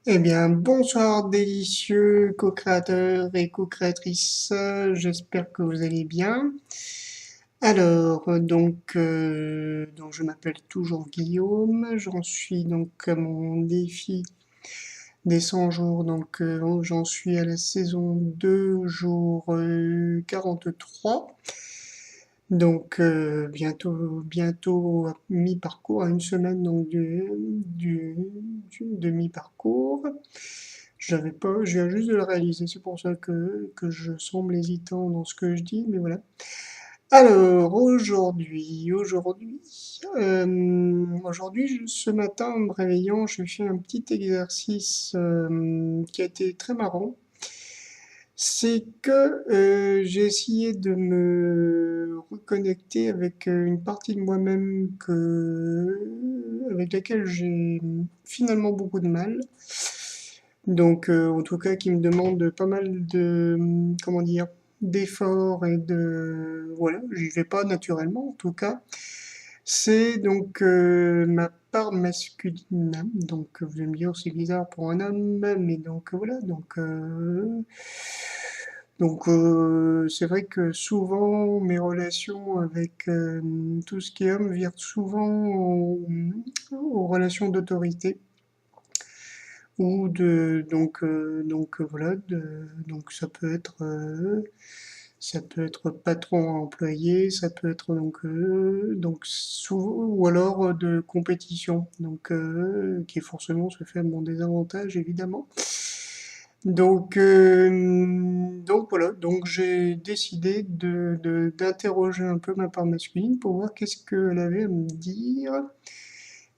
Eh bien, bonsoir délicieux co-créateurs et co-créatrices, j'espère que vous allez bien. Alors, donc je m'appelle toujours Guillaume, j'en suis donc à mon défi des 100 jours, j'en suis à la saison 2, jour 43. Bientôt à mi-parcours, à une semaine de mi-parcours. Je viens juste de le réaliser, c'est pour ça que je semble hésitant dans ce que je dis, mais voilà. Alors, ce matin, en me réveillant, j'ai fait un petit exercice qui a été très marrant. C'est que j'ai essayé de me reconnecter avec une partie de moi-même avec laquelle j'ai finalement beaucoup de mal. En tout cas, qui me demande pas mal comment dire, d'efforts voilà, j'y vais pas naturellement, en tout cas. C'est ma part masculine. Donc, vous allez me dire, c'est bizarre pour un homme, mais voilà. C'est vrai que souvent, mes relations avec tout ce qui est homme virent souvent aux relations d'autorité ou voilà, donc ça peut être patron-employé, ça peut être ou alors de compétition, qui forcément se fait à mon désavantage évidemment. Donc voilà, donc j'ai décidé d'interroger un peu ma part masculine pour voir qu'est-ce qu'elle avait à me dire.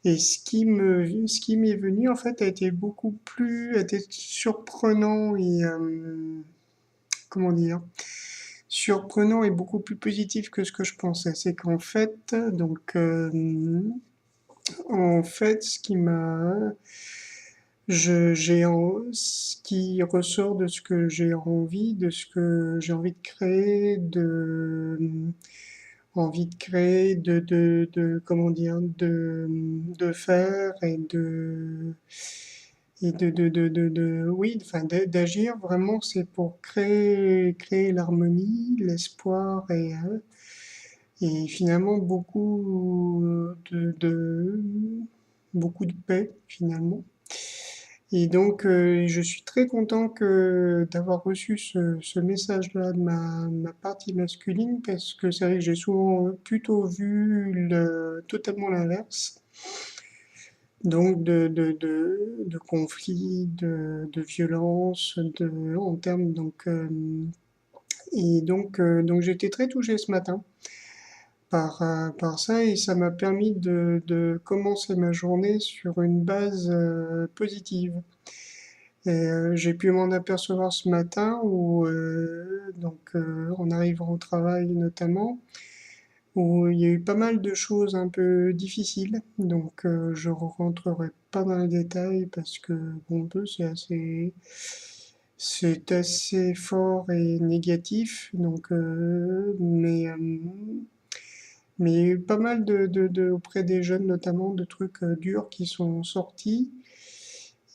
Et ce qui m'est venu en fait a été surprenant comment dire, surprenant et beaucoup plus positif que ce que je pensais. C'est qu'en fait, en fait, ce qui ressort de ce que j'ai envie, de ce que j'ai envie de créer, comment dire, de faire oui, enfin, d'agir vraiment, c'est pour créer l'harmonie, l'espoir et finalement beaucoup de paix finalement. Je suis très content d'avoir reçu ce message-là de ma partie masculine parce que c'est vrai que j'ai souvent plutôt vu totalement l'inverse. De conflits, de violences, en termes donc j'étais très touché ce matin par ça et ça m'a permis de commencer ma journée sur une base positive. J'ai pu m'en apercevoir ce matin en arrivant au travail notamment, où il y a eu pas mal de choses un peu difficiles. Je ne rentrerai pas dans les détails parce que bon, c'est assez fort et négatif. Mais il y a eu pas mal auprès des jeunes notamment de trucs durs qui sont sortis.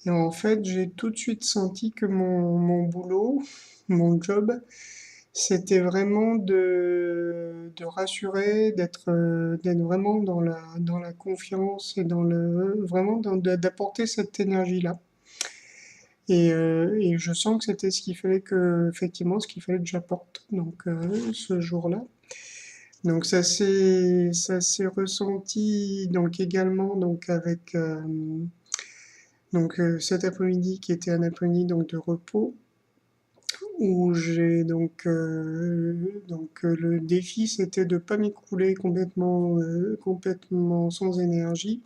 Et en fait, j'ai tout de suite senti que mon boulot, mon job, c'était vraiment de rassurer, d'être vraiment dans la confiance et d'apporter cette énergie-là. Et je sens que c'était effectivement, ce qu'il fallait que j'apporte, ce jour-là. Ça s'est ressenti, également, cet après-midi qui était un après-midi, de repos où le défi c'était de pas m'écrouler complètement sans énergie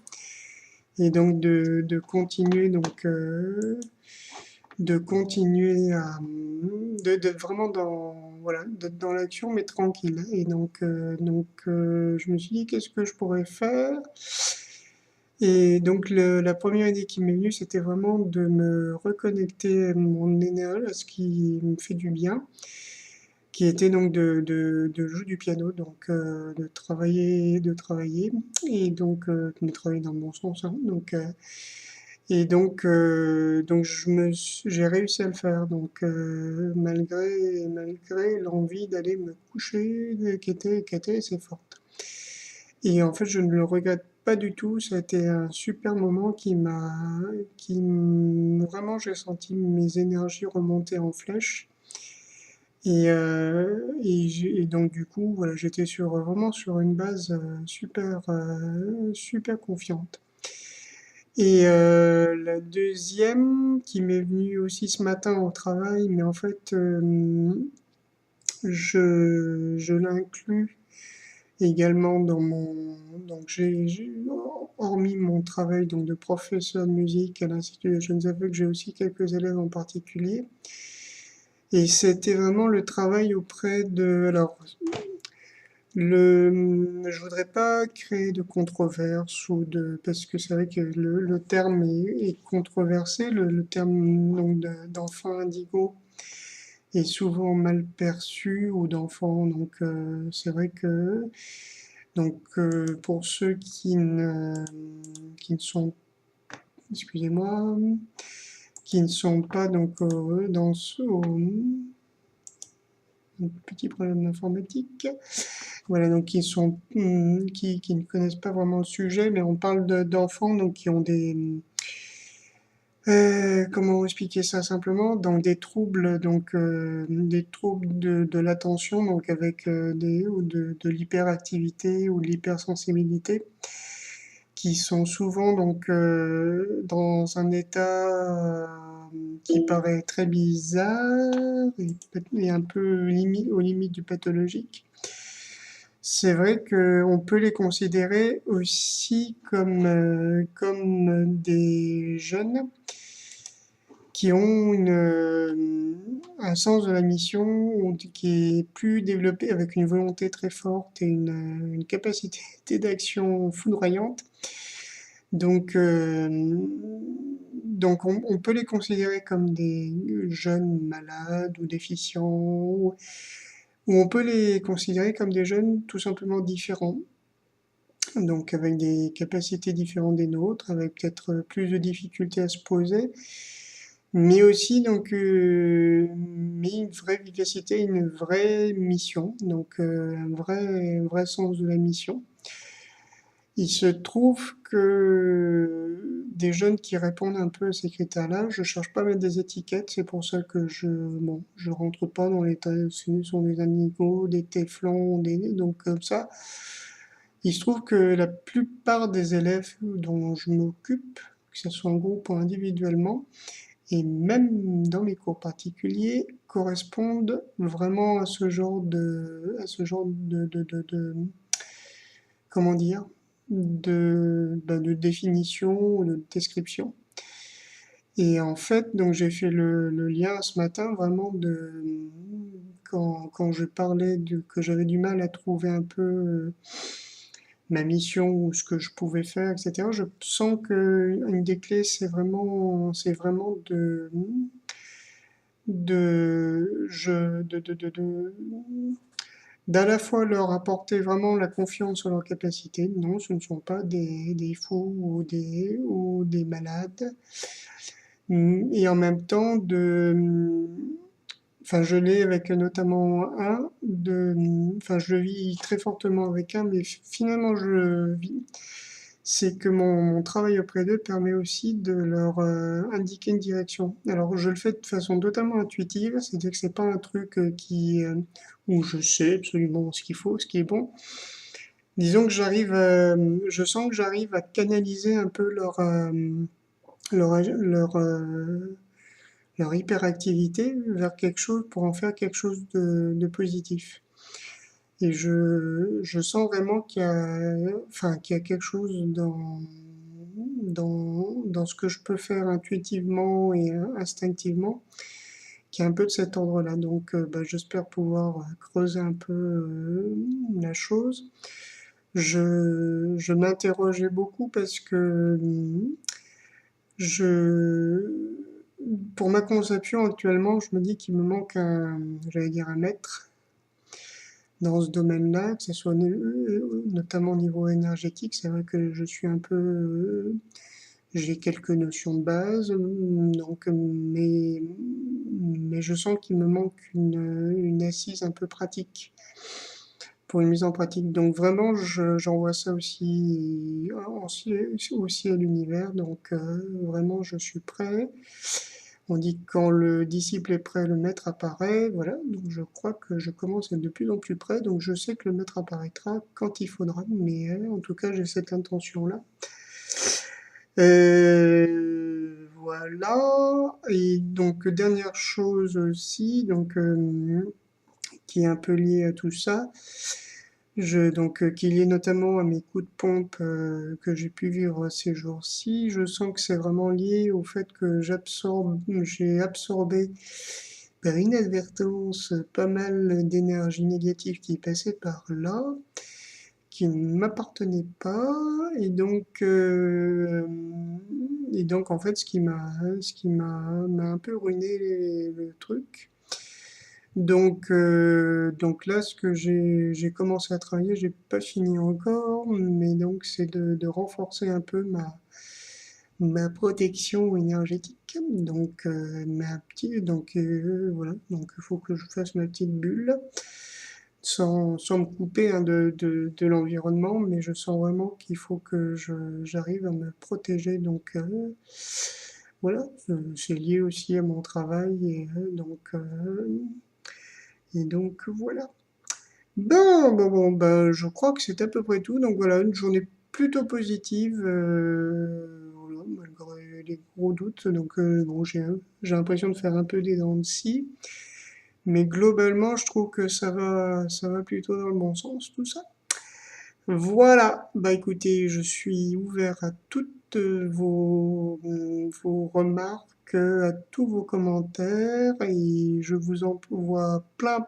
et de continuer de continuer d'être vraiment d'être dans l'action mais tranquille. Je me suis dit qu'est-ce que je pourrais faire. Et la première idée qui m'est venue, c'était vraiment de me reconnecter à mon énergie, à ce qui me fait du bien, qui était de jouer du piano, de travailler, mais travailler dans le bon sens, hein, Et donc j'ai réussi à le faire. Donc malgré l'envie d'aller me coucher qui était assez forte. Et en fait, je ne le regrette pas du tout. Ça a été un super moment vraiment, j'ai senti mes énergies remonter en flèche. Et donc du coup, voilà, j'étais vraiment sur une base super confiante. Et la deuxième qui m'est venue aussi ce matin au travail, mais en fait, je l'inclus également dans mon... Donc hormis mon travail donc, de professeur de musique à l'Institut des jeunes aveugles, j'ai aussi quelques élèves en particulier. Et c'était vraiment le travail auprès de... Alors, je voudrais pas créer de controverse parce que c'est vrai que le terme est controversé, le terme donc d'enfant indigo est souvent mal perçu ou d'enfant, donc c'est vrai que pour ceux qui ne sont, excusez-moi, qui ne sont pas donc un petit problème d'informatique. Voilà, donc qui ne connaissent pas vraiment le sujet, mais on parle d'enfants donc qui ont comment expliquer ça simplement? Donc des troubles de l'attention, donc avec de l'hyperactivité ou de l'hypersensibilité, qui sont souvent donc dans un état qui paraît très bizarre et un peu aux limites du pathologique. C'est vrai qu'on peut les considérer aussi comme des jeunes qui ont un sens de la mission qui est plus développé avec une volonté très forte et une capacité d'action foudroyante. Donc, on peut les considérer comme des jeunes malades ou déficients, ou on peut les considérer comme des jeunes tout simplement différents, donc avec des capacités différentes des nôtres, avec peut-être plus de difficultés à se poser, mais aussi mais une vraie vivacité, une vraie mission, donc un vrai sens de la mission. Il se trouve que des jeunes qui répondent un peu à ces critères-là, je cherche pas à mettre des étiquettes, c'est pour ça que je rentre pas dans les ce sont des amigos, des téflons, donc comme ça. Il se trouve que la plupart des élèves dont je m'occupe, que ce soit en groupe ou individuellement, et même dans mes cours particuliers, correspondent vraiment à ce genre comment dire, de définition ou de description. Et en fait, donc j'ai fait le lien ce matin vraiment quand je parlais que j'avais du mal à trouver un peu ma mission ou ce que je pouvais faire, etc. Je sens que une des clés, c'est vraiment d'à la fois leur apporter vraiment la confiance en leurs capacités. Non, ce ne sont pas des fous ou des malades. Et en même temps, enfin, je l'ai avec notamment enfin, je le vis très fortement avec un, mais finalement, c'est que mon travail auprès d'eux permet aussi de leur indiquer une direction. Alors, je le fais de façon totalement intuitive, c'est-à-dire que c'est pas un truc où je sais absolument ce qu'il faut, ce qui est bon. Disons que je sens que j'arrive à canaliser un peu leur, leur hyperactivité vers quelque chose pour en faire quelque chose de positif. Et je sens vraiment qu'il y a quelque chose dans ce que je peux faire intuitivement et instinctivement qui est un peu de cet ordre-là. Donc j'espère pouvoir creuser un peu la chose. Je m'interrogeais beaucoup parce que je, pour ma conception actuellement, je me dis qu'il me manque j'allais dire un maître dans ce domaine-là, que ce soit notamment au niveau énergétique. C'est vrai que je suis un peu J'ai quelques notions de base, donc, mais je sens qu'il me manque une assise un peu pratique pour une mise en pratique. Donc vraiment, j'envoie ça aussi à l'univers. Donc vraiment, je suis prêt. On dit que quand le disciple est prêt, le maître apparaît. Voilà, donc je crois que je commence à être de plus en plus près. Donc je sais que le maître apparaîtra quand il faudra. Mais en tout cas, j'ai cette intention-là. Voilà. Et donc, dernière chose aussi, donc, qui est un peu liée à tout ça, qui est lié notamment à mes coups de pompe que j'ai pu vivre ces jours-ci, je sens que c'est vraiment lié au fait que j'ai absorbé par inadvertance pas mal d'énergie négative qui passait par là, qui ne m'appartenait pas, et donc en fait m'a un peu ruiné le truc. Donc là, ce que j'ai commencé à travailler, j'ai pas fini encore, mais donc c'est de renforcer un peu ma protection énergétique. Donc voilà, donc il faut que je fasse ma petite bulle sans me couper hein, de l'environnement, mais je sens vraiment qu'il faut que j'arrive à me protéger. Donc voilà, c'est lié aussi à mon travail et donc voilà. Bon, je crois que c'est à peu près tout. Donc voilà, une journée plutôt positive, voilà, malgré les gros doutes. Donc bon, j'ai l'impression de faire un peu des dents de scie, mais globalement, je trouve que ça va plutôt dans le bon sens, tout ça. Voilà, bah écoutez, je suis ouvert à toutes vos remarques, à tous vos commentaires, et je vous envoie plein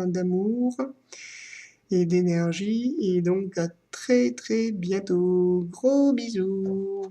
d'amour et d'énergie, et donc à très très bientôt. Gros bisous.